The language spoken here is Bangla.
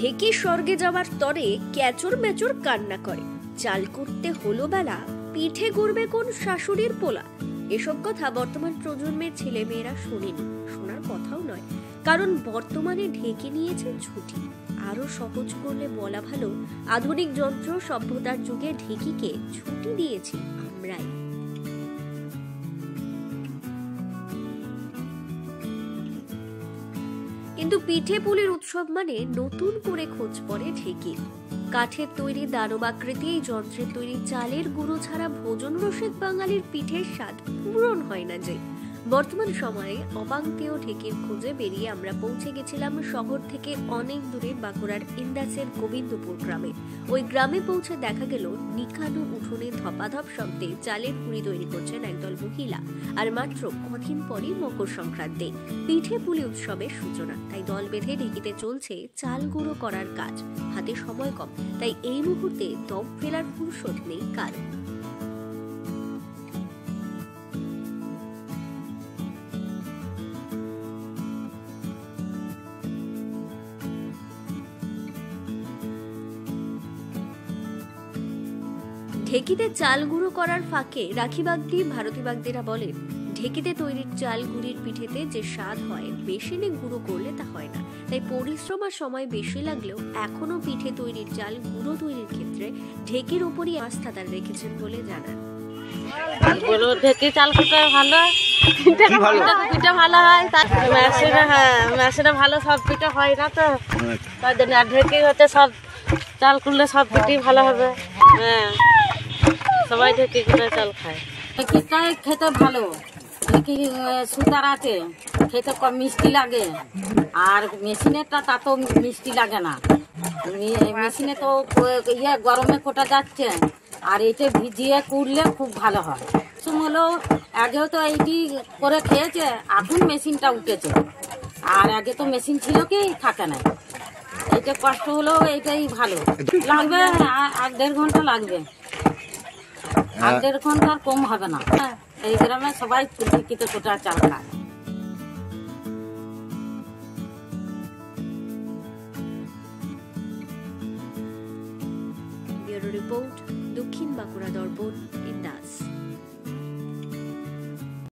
ঢেকি স্বর্গে যাওয়ার তরে ক্যাচর মেচর কান্না করে, চাল করতে হলো বেলা, পিঠে গড়বে কোন শাশুড়ির পোলা। এসব কথা বর্তমান প্রজন্মের ছেলে মেয়েরা শোনেনি, শোনার কথাও নয়, কারণ বর্তমানে ঢেকে নিয়েছে ছুটি। আরো সহজ করলে বলা ভালো, আধুনিক যন্ত্র সভ্যতার যুগে ঢেকিকে ছুটি দিয়েছি আমরাই। কিন্তু পিঠে পুলির উৎসব মানে নতুন করে খোঁজ পড়ে ঢেকির। কাঠের তৈরি দানবাকৃতি এই যন্ত্রের তৈরি চালের গুঁড়ো ছাড়া ভোজন রসিক বাঙালির পিঠের স্বাদ পূরণ হয় না যে। বর্তমান সময়ে অবাঙ্তেয় ঢেকির খোঁজে বেরিয়ে আমরা পৌঁছে গেছিলাম শহর থেকে অনেক দূরে বাঁকুড়ার ইন্দাসের গোবিন্দপুর গ্রামে। ওই গ্রামে পৌঁছে দেখা গেল নিকানো উঠোনে ধপাধপ শব্দে চালের গুঁড়ি তৈরি করছেন একদল মহিলা। আর মাত্র কদিন পরই মকর সংক্রান্তি, পিঠে পুলি উৎসবের সূচনা। তাই দল বেঁধে ঢেকিতে চলছে চাল গুঁড়ো করার কাজ। হাতে সময় কম, তাই এই মুহূর্তে দম ফেলার ফুরসত নেই কারণ। ঢেকিতে চাল গুঁড়ো করার ফাঁকে রাখি বাগদি ভারতী বাগদিরা বলেন, ঢেকিতে তৈরির চাল গুঁড়ির পিঠেতে যে স্বাদ হয় মেশিনে গুঁড়ো করলে তা হয় না। তাই পরিশ্রম আর সময় বেশি লাগলেও এখনো পিঠে তৈরির চাল গুঁড়ো তৈরির ক্ষেত্রে ঢেকির উপরই আস্থা তারা রেখেছেন বলে জানান। ঢেকি চাল কুটা ভালো, পিঠা ভালো হয়, মেশিনে ভালো সব পিঠা হয় না, তো তাই জন্য ঢেকি হচ্ছে সব চাল করলে সব পিঠেই ভালো হবে। হ্যাঁ, সবাই ঢেকি করে চাল খায়। ঢেকিটাই খেতে ভালো, ঢেকি সুতার আছে, খেতে কম মিষ্টি লাগে। আর মেশিনেরটা তা তো মিষ্টি লাগে না। মেশিনে তো গরমে কোটা যাচ্ছে, আর এইটা ভিজিয়ে কুড়লে খুব ভালো হয়। হলো আগেও তো এইটি করে খেয়েছে, এখন মেশিনটা উঠেছে। আর আগে তো মেশিন ছিল কি থাকে না। এইটা কষ্ট হলেও এইটাই ভালো লাগবে। 1.5 ঘন্টা লাগবে, 1.5 ঘন্টার কম হবে না। এই গ্রামে সবাই ঢেকিতে কোটা চাল খায়। ব্যুরো রিপোর্ট, দক্ষিণ বাঁকুড়া দর্পণ, ইন্দাস।